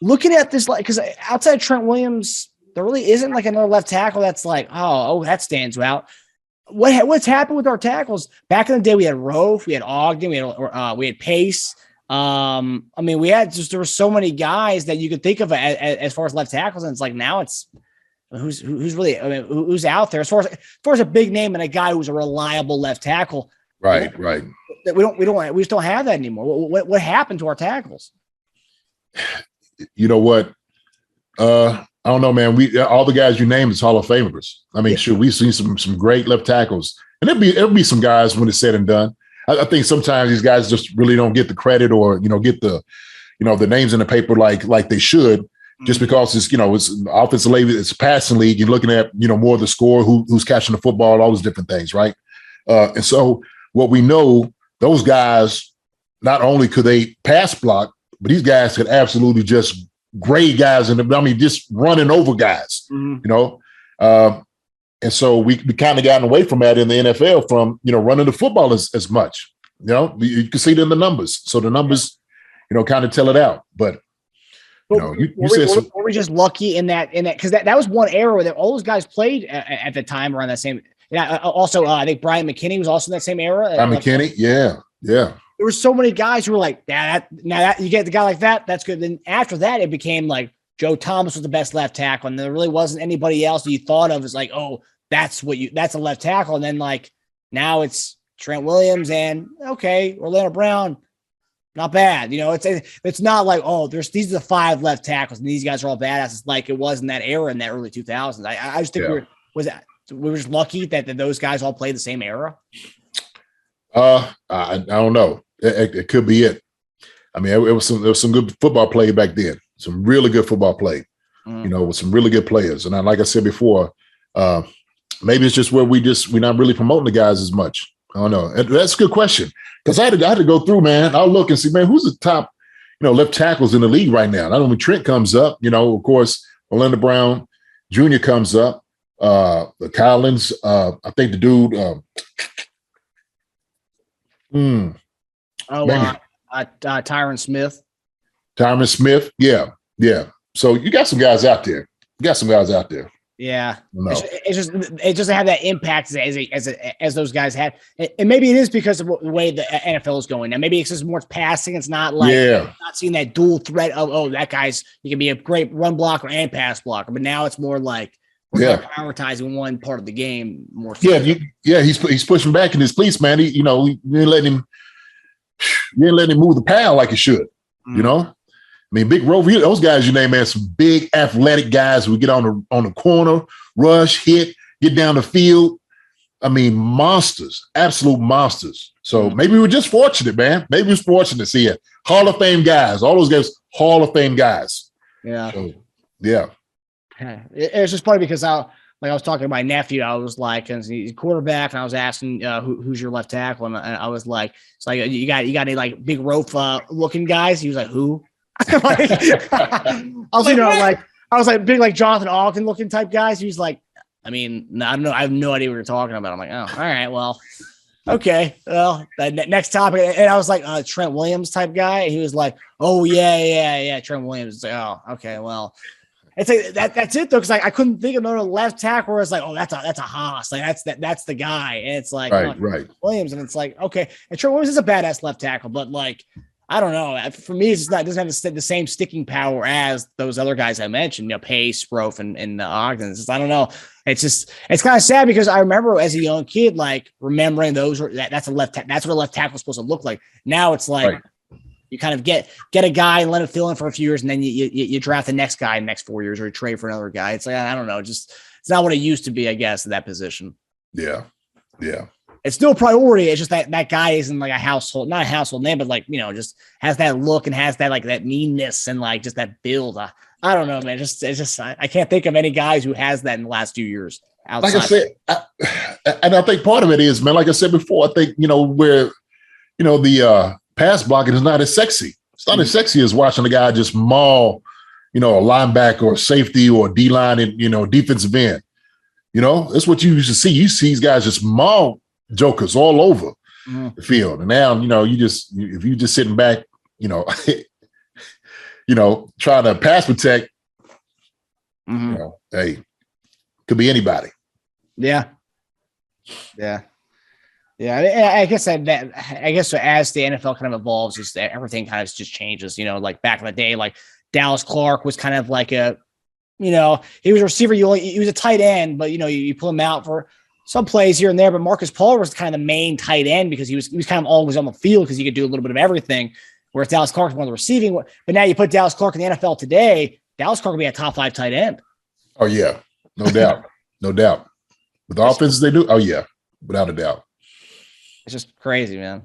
looking at this, like, because outside Trent Williams, there really isn't like another left tackle that's like, oh, that stands out. What's happened with our tackles? Back in the day, we had Roaf, we had Ogden, we had Pace. I mean, there were so many guys that you could think of as far as left tackles, and it's like now it's who's really, I mean, who's out there as far as a big name and a guy who's a reliable left tackle. Right. We just don't have that anymore. What happened to our tackles? You know what? I don't know, man. All the guys you named is Hall of Famers. I mean, sure, we've seen some great left tackles, and there'll be some guys when it's said and done. I think sometimes these guys just really don't get the credit or get the the names in the paper like they should, just because it's it's offensive league, it's a passing league. You're looking at more of the score, who's catching the football, all those different things, right? And so what we know, those guys, not only could they pass block, but these guys could absolutely just grade guys just running over guys, and so we kind of gotten away from that in the NFL from running the football as much. You can see it in the numbers. So the numbers, kind of tell it out. But were we just lucky in that because that was one era that all those guys played at the time around that same. Yeah. Also, I think Brian McKinney was also in that same era. Brian McKinney, yeah. There were so many guys who were like, that you get the guy like that, that's good. Then after that, it became like Joe Thomas was the best left tackle, and there really wasn't anybody else that you thought of as like, oh, that's a left tackle. And then like now it's Trent Williams and okay, Orlando Brown, not bad. It's not like, oh, these are the 5 left tackles and these guys are all badasses like it was in that era in that early 2000s. I just think we were just lucky that those guys all played the same era. I don't know. It could be it. I mean, it was some good football play back then. Some really good football play, with some really good players. And like I said before, maybe it's just where we're not really promoting the guys as much. I don't know. And that's a good question because I had to go through, man. I'll look and see, man, who's the top, left tackles in the league right now. I know when Trent comes up, of course, Orlando Brown Jr. comes up. The Collins, I think the dude. Tyron Smith. Tyron Smith, yeah. So you got some guys out there. Yeah, it doesn't have that impact as those guys had, and maybe it is because of the way the NFL is going now. Maybe it's just more passing. It's not like not seeing that dual threat of that guy's he can be a great run blocker and pass blocker, but now it's more like we're prioritizing one part of the game more. So. He's pushing back in his police, man. You didn't let him move the pile like he should. I mean, Big Roaf, those guys you name, man, some big athletic guys who get on the corner, rush, hit, get down the field. I mean, monsters, absolute monsters. So maybe we're just fortunate, man. Maybe we're fortunate to see it. Hall of Fame guys, all those guys, Hall of Fame guys. Yeah. So, yeah. It's just funny because I was talking to my nephew. I was like, and he's a quarterback, and I was asking who's your left tackle, and I was like, it's like you got any like Big Roaf looking guys? He was like, who? I was like big like Jonathan Ogden looking type guys. He was like, I mean, I don't know. I have no idea what you're talking about. I'm like, oh, all right, well, okay. Well, next topic. And I was like, Trent Williams type guy. He was like, oh yeah, Trent Williams. It's like, oh, okay, well. It's like that's it though, because I couldn't think of another left tackle where it's like, oh, that's a Haas, like that's the guy, and it's like right. Williams, and it's like okay, and Trent Williams is a badass left tackle, but like I don't know, for me, it doesn't have the same sticking power as those other guys I mentioned, Pace, Roaf, and Ogden. It's just, I don't know, it's kind of sad because I remember as a young kid like remembering that's what a left tackle is supposed to look like. Now it's like. Right. You kind of get a guy and let him fill in for a few years, and then you draft the next guy in the next 4 years, or you trade for another guy. It's like I don't know, just it's not what it used to be, I guess, at that position. Yeah. It's still a priority. It's just that guy isn't like not a household name, but like just has that look and has that like that meanness and like just that build. I don't know, man. It's just I can't think of any guys who has that in the last 2 years. Outside. Like I said, and I think part of it is, man. Like I said before, I think where the pass blocking is not as sexy. It's not as sexy as watching a guy just maul, a linebacker or safety or D-line and, defensive end. That's what you used to see. You see these guys just maul jokers all over the field. And now, if you just sitting back, trying to pass protect, Mm-hmm. hey, could be anybody. Yeah. Yeah. Yeah. I guess as the NFL kind of evolves, just everything kind of just changes, like back in the day, like Dallas Clark was kind of like he was a receiver. He was a tight end, but you pull him out for some plays here and there, but Marcus Paul was kind of the main tight end because he was kind of always on the field because he could do a little bit of everything. Whereas Dallas Clark was one of the receiving, but now you put Dallas Clark in the NFL today, Dallas Clark will be a top 5 tight end. Oh yeah, no doubt, no doubt. With the offenses they do, oh yeah, without a doubt. It's just crazy, man.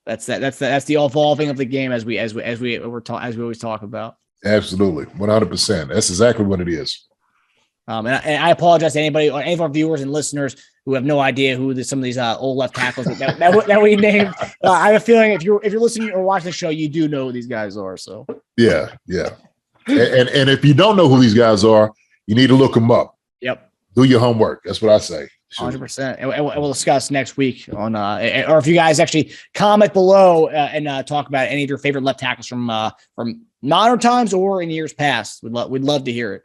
That's the evolving of the game as we always talk about. Absolutely, 100%. That's exactly what it is. And I apologize to anybody or any of our viewers and listeners who have no idea who some of these old left tackles that we named. I have a feeling if you're listening or watching the show, you do know who these guys are. So yeah. And if you don't know who these guys are, you need to look them up. Yep. Do your homework. That's what I say. 100%. And we'll discuss next week on, or if you guys actually comment below and talk about any of your favorite left tackles from modern times or in years past. We'd love to hear it.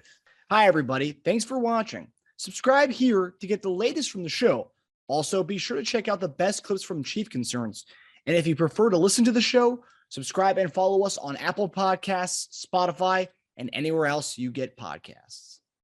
Hi, everybody. Thanks for watching. Subscribe here to get the latest from the show. Also, be sure to check out the best clips from Chief Concerns. And if you prefer to listen to the show, subscribe and follow us on Apple Podcasts, Spotify, and anywhere else you get podcasts.